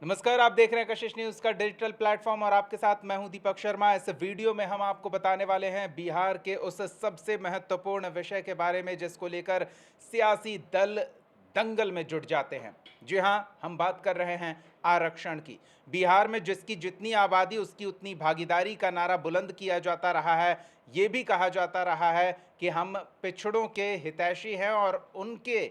नमस्कार, आप देख रहे हैं कशिश न्यूज़ का डिजिटल प्लेटफॉर्म और आपके साथ मैं हूं दीपक शर्मा। इस वीडियो में हम आपको बताने वाले हैं बिहार के उस सबसे महत्वपूर्ण विषय के बारे में जिसको लेकर सियासी दल दंगल में जुट जाते हैं। जी हां, हम बात कर रहे हैं आरक्षण की। बिहार में जिसकी जितनी आबादी उसकी उतनी भागीदारी का नारा बुलंद किया जाता रहा है। ये भी कहा जाता रहा है कि हम पिछड़ों के हितैषी हैं और उनके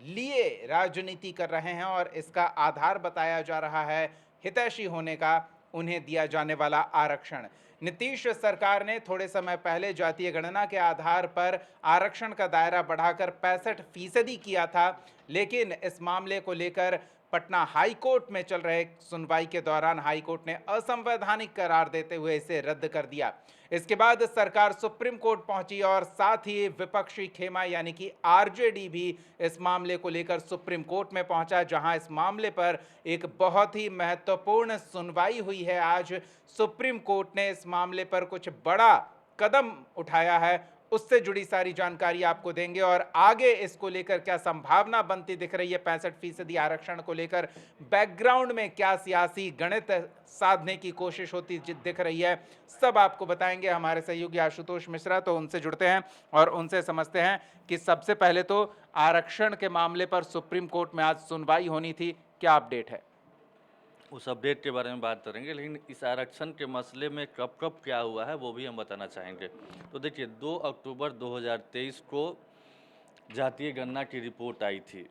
लिए राजनीति कर रहे हैं और इसका आधार बताया जा रहा है हितैषी होने का उन्हें दिया जाने वाला आरक्षण। नीतीश सरकार ने थोड़े समय पहले जातीय गणना के आधार पर आरक्षण का दायरा बढ़ाकर 65% किया था, लेकिन इस मामले को लेकर पटना हाई कोर्ट में चल रहे सुनवाई के दौरान हाई कोर्ट ने असंवैधानिक करार देते हुए इसे रद्द कर दिया। इसके बाद सरकार सुप्रीम कोर्ट पहुंची और साथ ही विपक्षी खेमा यानी कि आरजेडी भी इस मामले को लेकर सुप्रीम कोर्ट में पहुंचा, जहां इस मामले पर एक बहुत ही महत्वपूर्ण सुनवाई हुई है। आज सुप्रीम कोर्ट ने इस मामले पर कुछ बड़ा कदम उठाया है, उससे जुड़ी सारी जानकारी आपको देंगे और आगे इसको लेकर क्या संभावना बनती दिख रही है 65% आरक्षण को लेकर, बैकग्राउंड में क्या सियासी गणित साधने की कोशिश होती दिख रही है, सब आपको बताएंगे हमारे सहयोगी आशुतोष मिश्रा। तो उनसे जुड़ते हैं और उनसे समझते हैं कि सबसे पहले तो आरक्षण के मामले पर सुप्रीम कोर्ट में आज सुनवाई होनी थी, क्या अपडेट है? उस अपडेट के बारे में बात करेंगे, लेकिन इस आरक्षण के मसले में कब कब क्या हुआ है वो भी हम बताना चाहेंगे। तो देखिए, 2 अक्टूबर 2023 को जातीय गणना की रिपोर्ट आई थी,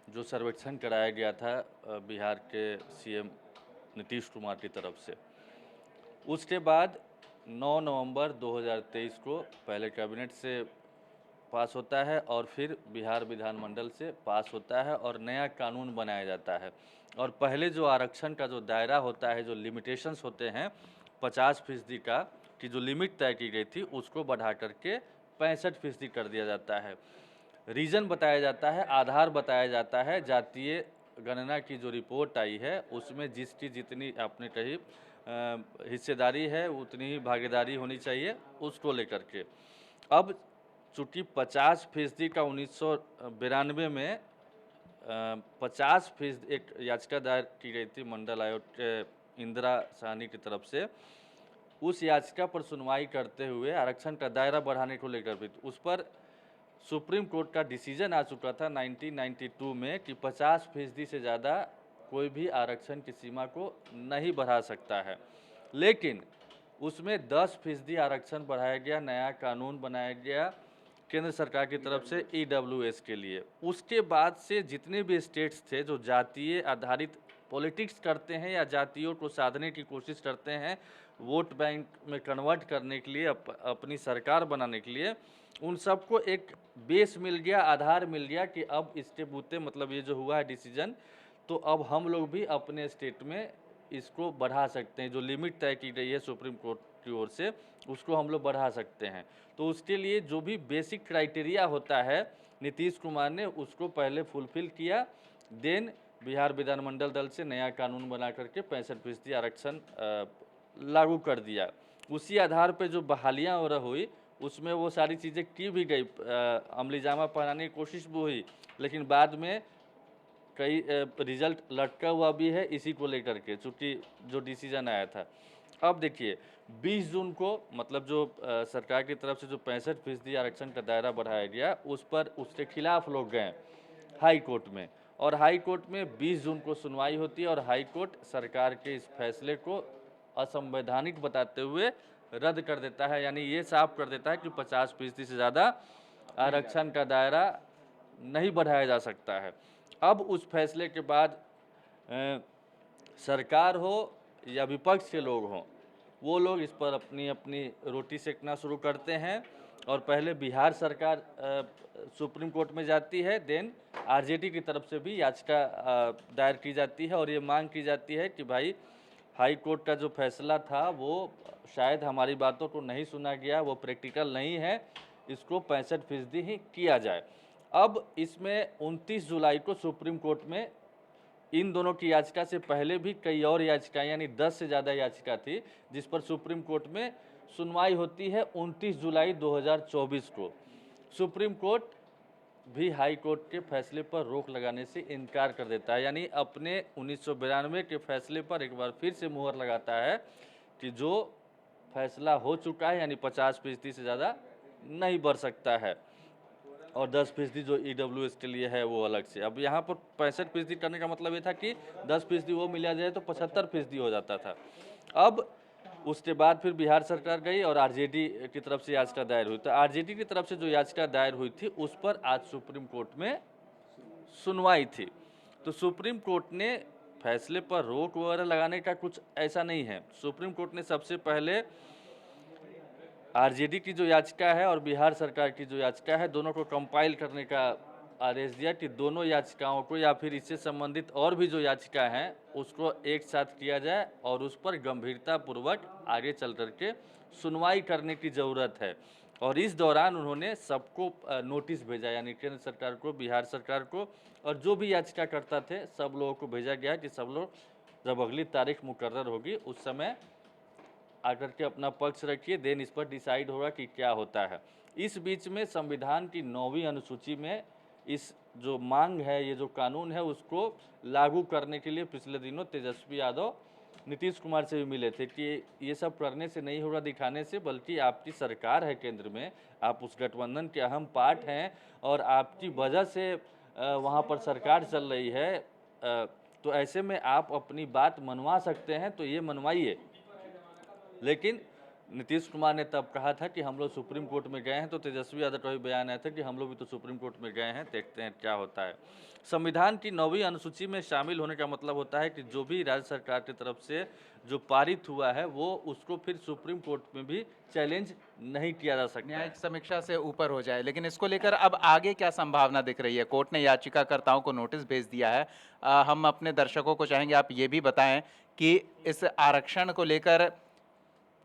जो सर्वेक्षण कराया गया था बिहार के सीएम नीतीश कुमार की तरफ से। उसके बाद 9 नवंबर 2023 को पहले कैबिनेट से पास होता है और फिर बिहार विधानमंडल से पास होता है और नया कानून बनाया जाता है। और पहले जो आरक्षण का जो दायरा होता है, जो लिमिटेशंस होते हैं 50% का की जो लिमिट तय की गई थी, उसको बढ़ा करके 65% कर दिया जाता है। रीज़न बताया जाता है, आधार बताया जाता है, जातीय गणना की जो रिपोर्ट आई है उसमें जिसकी जितनी आपने कही हिस्सेदारी है उतनी ही भागीदारी होनी चाहिए, उसको लेकर के। अब चूँकि 50% का 1992 में 50% एक याचिका दायर की गई थी मंडल आयोग के इंदिरा साहनी की तरफ से। उस याचिका पर सुनवाई करते हुए आरक्षण का दायरा बढ़ाने को लेकर भी उस पर सुप्रीम कोर्ट का डिसीजन आ चुका था 1992 में कि 50% से ज़्यादा कोई भी आरक्षण की सीमा को नहीं बढ़ा सकता है। लेकिन उसमें 10% आरक्षण बढ़ाया गया, नया कानून बनाया गया केंद्र सरकार की तरफ से ईडब्ल्यूएस के लिए। उसके बाद से जितने भी स्टेट्स थे जो जातीय आधारित पॉलिटिक्स करते हैं या जातियों को साधने की कोशिश करते हैं, वोट बैंक में कन्वर्ट करने के लिए, अपनी सरकार बनाने के लिए, उन सबको एक बेस मिल गया, आधार मिल गया कि अब इसके बूते मतलब ये जो हुआ है डिसीजन, तो अब हम लोग भी अपने स्टेट में इसको बढ़ा सकते हैं। जो लिमिट तय की गई है सुप्रीम कोर्ट की ओर से, उसको हम लोग बढ़ा सकते हैं। तो उसके लिए जो भी बेसिक क्राइटेरिया होता है, नीतीश कुमार ने उसको पहले फुलफिल किया। देन बिहार विधानमंडल दल से नया कानून बना करके 65% आरक्षण लागू कर दिया। उसी आधार पे जो बहालियाँ और हुई, उसमें वो सारी चीज़ें की भी गई, अमलीजामा पहनाने की कोशिश भी हुई, लेकिन बाद में कई रिजल्ट लटका हुआ भी है इसी को लेकर के, चूँकि जो डिसीजन आया था। अब देखिए, 20 जून को मतलब जो सरकार की तरफ से जो 65% आरक्षण का दायरा बढ़ाया गया, उस पर उसके खिलाफ लोग गए हाई कोर्ट में, और हाई कोर्ट में 20 जून को सुनवाई होती है और हाई कोर्ट सरकार के इस फैसले को असंवैधानिक बताते हुए रद्द कर देता है। यानी ये साफ कर देता है कि 50% से ज़्यादा आरक्षण का दायरा नहीं बढ़ाया जा सकता है। अब उस फैसले के बाद सरकार हो या विपक्ष के लोग हों, वो लोग इस पर अपनी अपनी रोटी सेकना शुरू करते हैं। और पहले बिहार सरकार सुप्रीम कोर्ट में जाती है, देन आरजेडी की तरफ से भी याचिका दायर की जाती है और ये मांग की जाती है कि भाई, हाई कोर्ट का जो फैसला था वो शायद हमारी बातों को नहीं सुना गया, वो प्रैक्टिकल नहीं है, इसको 65% ही किया जाए। अब इसमें 29 जुलाई को सुप्रीम कोर्ट में इन दोनों की याचिका से पहले भी कई और याचिकाएं, यानी 10 से ज़्यादा याचिका थी, जिस पर सुप्रीम कोर्ट में सुनवाई होती है 29 जुलाई 2024 को। सुप्रीम कोर्ट भी हाई कोर्ट के फैसले पर रोक लगाने से इनकार कर देता है, यानी अपने 1992 के फैसले पर एक बार फिर से मुहर लगाता है कि जो फैसला हो चुका है यानी 50% से ज़्यादा नहीं बढ़ सकता है, और 10% जो EWS के लिए है वो अलग से। अब यहाँ पर 65% करने का मतलब ये था कि 10% वो मिला जाए तो 75% हो जाता था। अब उसके बाद फिर बिहार सरकार गई और आरजेडी की तरफ से याचिका दायर हुई। तो आरजेडी की तरफ से जो याचिका दायर हुई थी उस पर आज सुप्रीम कोर्ट में सुनवाई थी। तो सुप्रीम कोर्ट ने फैसले पर रोक वगैरह लगाने का कुछ ऐसा नहीं है। सुप्रीम कोर्ट ने सबसे पहले आरजेडी की जो याचिका है और बिहार सरकार की जो याचिका है, दोनों को कंपाइल करने का आदेश दिया कि दोनों याचिकाओं को या फिर इससे संबंधित और भी जो याचिका हैं उसको एक साथ किया जाए और उस पर गंभीरतापूर्वक आगे चल करके सुनवाई करने की ज़रूरत है। और इस दौरान उन्होंने सबको नोटिस भेजा, यानी केंद्र सरकार को, बिहार सरकार को, और जो भी याचिकाकर्ता थे सब लोगों को भेजा गया कि सब लोग जब अगली तारीख मुकर्रर होगी उस समय आकर के अपना पक्ष रखिए, देन इस पर डिसाइड होगा कि क्या होता है। इस बीच में संविधान की 9वीं अनुसूची में इस जो मांग है, ये जो कानून है, उसको लागू करने के लिए पिछले दिनों तेजस्वी यादव नीतीश कुमार से भी मिले थे कि ये सब करने से नहीं होगा, दिखाने से, बल्कि आपकी सरकार है केंद्र में, आप उस गठबंधन के अहम पार्ट हैं और आपकी वजह से वहाँ पर सरकार चल रही है। तो ऐसे में आप अपनी बात मनवा सकते हैं तो ये मनवाइए। लेकिन नीतीश कुमार ने तब कहा था कि हम लोग सुप्रीम कोर्ट में गए हैं, तो तेजस्वी यादव का भी बयान आया था कि हम लोग भी तो सुप्रीम कोर्ट में गए हैं, देखते हैं क्या होता है। संविधान की 9वीं अनुसूची में शामिल होने का मतलब होता है कि जो भी राज्य सरकार की तरफ से जो पारित हुआ है वो उसको फिर सुप्रीम कोर्ट में भी चैलेंज नहीं किया जा सकता है। न्यायिक समीक्षा से ऊपर हो जाए। लेकिन इसको लेकर अब आगे क्या संभावना दिख रही है? कोर्ट ने याचिकाकर्ताओं को नोटिस भेज दिया है। हम अपने दर्शकों को चाहेंगे आप ये भी बताएं कि इस आरक्षण को लेकर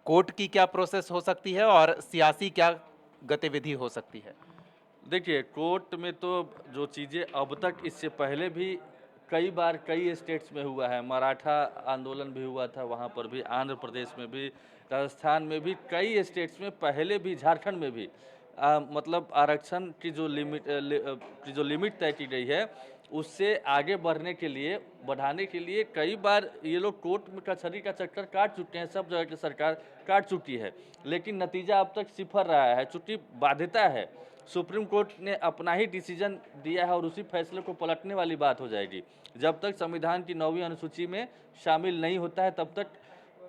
कोर्ट की क्या प्रोसेस हो सकती है और सियासी क्या गतिविधि हो सकती है? देखिए, कोर्ट में तो जो चीज़ें अब तक इससे पहले भी कई बार कई स्टेट्स में हुआ है, मराठा आंदोलन भी हुआ था, वहाँ पर भी, आंध्र प्रदेश में भी, राजस्थान में भी, कई स्टेट्स में पहले भी, झारखंड में भी मतलब आरक्षण की जो लिमिट तय की गई है उससे आगे बढ़ने के लिए, बढ़ाने के लिए कई बार ये लोग कोर्ट में कचहरी का चक्कर काट चुके हैं, सब जगह की सरकार काट चुकी है, लेकिन नतीजा अब तक सिफर रहा है। चूँकि बाध्यता है, सुप्रीम कोर्ट ने अपना ही डिसीजन दिया है और उसी फैसले को पलटने वाली बात हो जाएगी। जब तक संविधान की 9वीं अनुसूची में शामिल नहीं होता है तब तक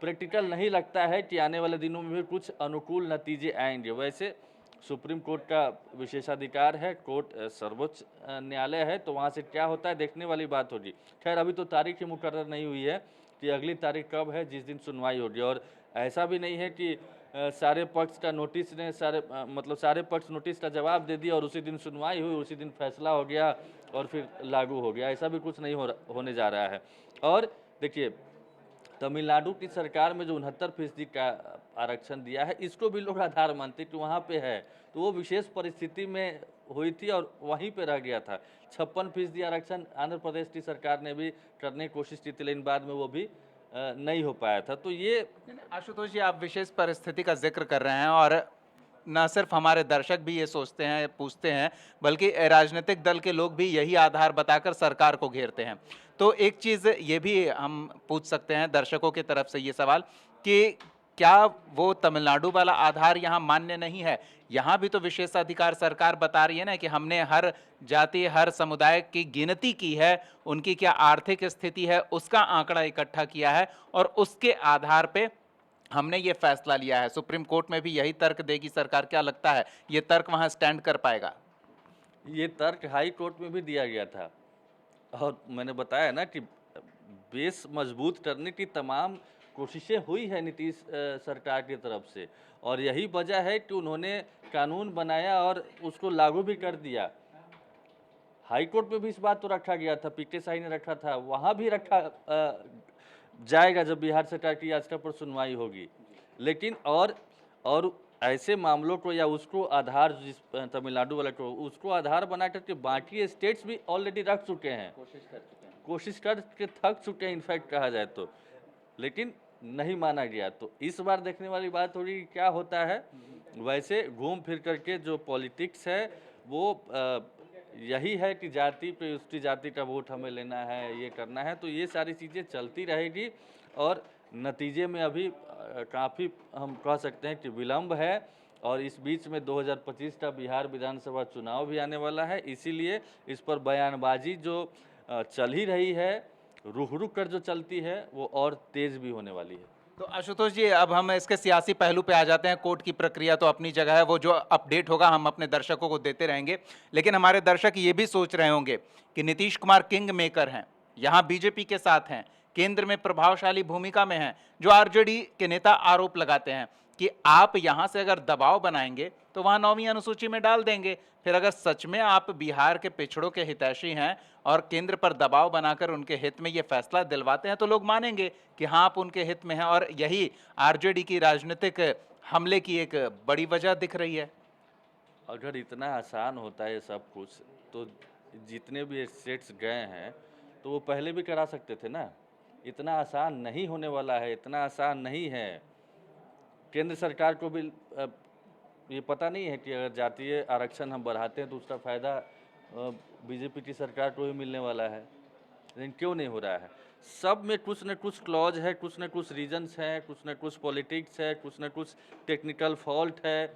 प्रैक्टिकल नहीं लगता है कि आने वाले दिनों में भी कुछ अनुकूल नतीजे आएंगे। वैसे सुप्रीम कोर्ट का विशेषाधिकार है, कोर्ट सर्वोच्च न्यायालय है, तो वहाँ से क्या होता है देखने वाली बात होगी। खैर अभी तो तारीख ही मुकर्रर नहीं हुई है कि अगली तारीख कब है जिस दिन सुनवाई होगी, और ऐसा भी नहीं है कि सारे पक्ष का नोटिस ने मतलब सारे पक्ष नोटिस का जवाब दे दिया और उसी दिन सुनवाई हुई, उसी दिन फैसला हो गया और फिर लागू हो गया, ऐसा भी कुछ नहीं होने जा रहा है। और देखिए, तमिलनाडु की सरकार में जो 69% का आरक्षण दिया है, इसको भी लोग आधार मानते कि वहाँ पे है, तो वो विशेष परिस्थिति में हुई थी और वहीं पे रह गया था। 56% आरक्षण आंध्र प्रदेश की सरकार ने भी करने की कोशिश की थी, लेकिन बाद में वो भी नहीं हो पाया था। तो ये आशुतोष जी, आप विशेष परिस्थिति का जिक्र कर रहे हैं और न सिर्फ हमारे दर्शक भी ये सोचते हैं, पूछते हैं, बल्कि राजनीतिक दल के लोग भी यही आधार बताकर सरकार को घेरते हैं। तो एक चीज़ ये भी हम पूछ सकते हैं दर्शकों की तरफ से ये सवाल कि क्या वो तमिलनाडु वाला आधार यहाँ मान्य नहीं है? यहाँ भी तो विशेषाधिकार सरकार बता रही है ना कि हमने हर जाति, हर समुदाय की गिनती की है, उनकी क्या आर्थिक स्थिति है, उसका आंकड़ा इकट्ठा किया है और उसके आधार पे हमने ये फैसला लिया है। सुप्रीम कोर्ट में भी यही तर्क देगी सरकार, क्या लगता है ये तर्क वहां स्टैंड कर पाएगा? ये तर्क हाई कोर्ट में भी दिया गया था और मैंने बताया ना कि बेस मजबूत करने की तमाम कोशिशें हुई है नीतीश सरकार की तरफ से, और यही वजह है कि उन्होंने कानून बनाया और उसको लागू भी कर दिया। हाई कोर्ट में भी इस बात तो रखा गया था, पीके शाही ने रखा था, वहाँ भी रखा जाएगा जब बिहार सरकार की याचिका पर सुनवाई होगी। लेकिन और ऐसे मामलों को या उसको आधार, जिस तमिलनाडु वाले को उसको आधार बना करके बाकी स्टेट्स भी ऑलरेडी रख चुके हैं, कोशिश करके थक चुके हैं इनफैक्ट कहा जाए तो, लेकिन नहीं माना गया। तो इस बार देखने वाली बात हो रही क्या होता है। वैसे घूम फिर करके जो पॉलिटिक्स है वो यही है कि जाति पे उसकी जाति का वोट हमें लेना है, ये करना है, तो ये सारी चीज़ें चलती रहेगी और नतीजे में अभी काफ़ी हम कह सकते हैं कि विलम्ब है और इस बीच में 2025 का बिहार विधानसभा चुनाव भी आने वाला है, इसीलिए इस पर बयानबाजी जो चल ही रही है, रुक-रुक कर जो चलती है, वो और तेज़ भी होने वाली है। तो आशुतोष जी, अब हम इसके सियासी पहलू पे आ जाते हैं। कोर्ट की प्रक्रिया तो अपनी जगह है, वो जो अपडेट होगा हम अपने दर्शकों को देते रहेंगे। लेकिन हमारे दर्शक ये भी सोच रहे होंगे कि नीतीश कुमार किंग मेकर हैं, यहाँ बीजेपी के साथ हैं, केंद्र में प्रभावशाली भूमिका में हैं। जो आरजेडी के नेता आरोप लगाते हैं कि आप यहाँ से अगर दबाव बनाएंगे तो वहाँ 9वीं अनुसूची में डाल देंगे। फिर अगर सच में आप बिहार के पिछड़ों के हितैषी हैं और केंद्र पर दबाव बनाकर उनके हित में ये फैसला दिलवाते हैं तो लोग मानेंगे कि हाँ, आप उनके हित में हैं, और यही आरजेडी की राजनीतिक हमले की एक बड़ी वजह दिख रही है। अगर इतना आसान होता है ये सब कुछ, तो जितने भी स्टेट्स गए हैं, तो वो पहले भी करा सकते थे ना। इतना आसान नहीं होने वाला है, इतना आसान नहीं है। केंद्र सरकार को भी ये पता नहीं है कि अगर जातीय आरक्षण हम बढ़ाते हैं तो उसका फ़ायदा बीजेपी की सरकार को भी मिलने वाला है, लेकिन क्यों नहीं हो रहा है? सब में कुछ न कुछ क्लॉज है, कुछ न कुछ रीजन्स हैं, कुछ न कुछ पॉलिटिक्स है, कुछ न कुछ टेक्निकल फॉल्ट है,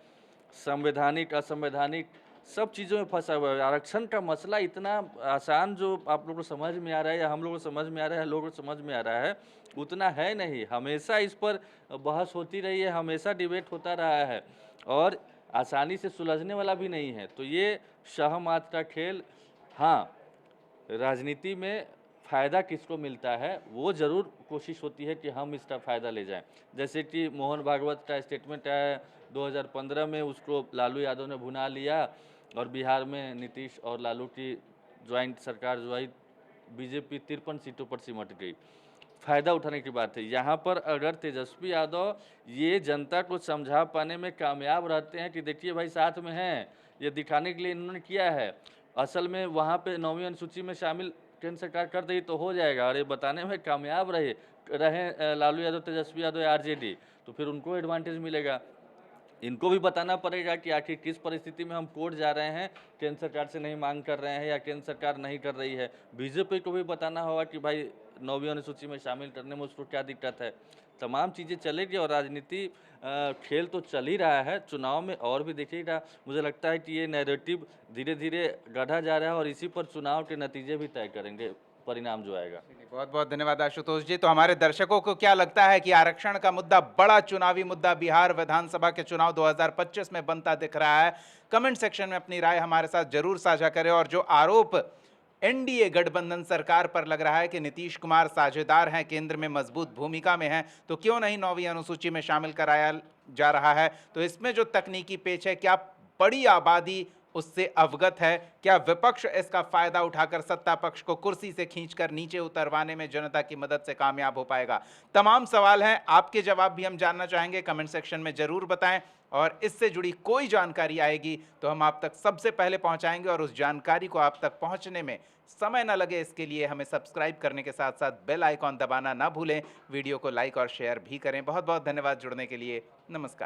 संवैधानिक असंवैधानिक सब चीज़ों में फंसा हुआ है। आरक्षण का मसला इतना आसान जो आप लोगों को समझ में आ रहा है या हम लोगों को समझ में आ रहा है, लोगों को समझ में आ रहा है, उतना है नहीं। हमेशा इस पर बहस होती रही है, हमेशा डिबेट होता रहा है और आसानी से सुलझने वाला भी नहीं है। तो ये शह-मात का खेल, हाँ, राजनीति में फ़ायदा किसको मिलता है, वो ज़रूर कोशिश होती है कि हम इसका फ़ायदा ले जाएं। जैसे कि मोहन भागवत का स्टेटमेंट आया 2015 में, उसको लालू यादव ने भुना लिया और बिहार में नीतीश और लालू की जॉइंट सरकार जो आई, बीजेपी 53 सीटों पर सिमट गई। फ़ायदा उठाने की बात है। यहाँ पर अगर तेजस्वी यादव ये जनता को समझा पाने में कामयाब रहते हैं कि देखिए भाई साथ में हैं, ये दिखाने के लिए इन्होंने किया है। असल में वहाँ पे 9वीं अनुसूची में शामिल केंद्र सरकार कर देगी तो हो जाएगा, और ये बताने में कामयाब रहे लालू यादव, तेजस्वी यादव या आरजेडी, तो फिर उनको एडवांटेज मिलेगा। इनको भी बताना पड़ेगा कि आखिर किस परिस्थिति में हम कोर्ट जा रहे हैं, केंद्र सरकार से नहीं मांग कर रहे हैं या केंद्र सरकार नहीं कर रही है। बीजेपी को भी बताना होगा कि भाई 9वीं अनुसूची में शामिल करने में उसको क्या दिक्कत है। तमाम चीज़ें चलेगी और राजनीति खेल तो चल ही रहा है, चुनाव में और भी देखिएगा। मुझे लगता है कि ये नैरेटिव धीरे धीरे गढ़ा जा रहा है और इसी पर चुनाव के नतीजे भी तय करेंगे, परिणाम जो आएगा। बहुत बहुत धन्यवाद आशुतोष जी। तो हमारे दर्शकों को क्या लगता है कि आरक्षण का मुद्दा बड़ा चुनावी मुद्दा बिहार विधानसभा के चुनाव 2025 में बनता दिख रहा है? कमेंट सेक्शन में अपनी राय हमारे साथ जरूर साझा करें। और जो आरोप एनडीए गठबंधन सरकार पर लग रहा है कि नीतीश कुमार साझेदार हैं, केंद्र में मजबूत भूमिका में हैं, तो क्यों नहीं 9वीं अनुसूची में शामिल कराया जा रहा है? तो इसमें जो तकनीकी पेच है, क्या बड़ी आबादी उससे अवगत है? क्या विपक्ष इसका फायदा उठाकर सत्ता पक्ष को कुर्सी से खींचकर नीचे उतरवाने में जनता की मदद से कामयाब हो पाएगा? तमाम सवाल हैं, आपके जवाब भी हम जानना चाहेंगे। कमेंट सेक्शन में जरूर बताएं और इससे जुड़ी कोई जानकारी आएगी तो हम आप तक सबसे पहले पहुंचाएंगे। और उस जानकारी को आप तक पहुंचने में समय न लगे, इसके लिए हमें सब्सक्राइब करने के साथ साथ बेल आइकॉन दबाना ना भूलें। वीडियो को लाइक और शेयर भी करें। बहुत बहुत धन्यवाद जुड़ने के लिए। नमस्कार।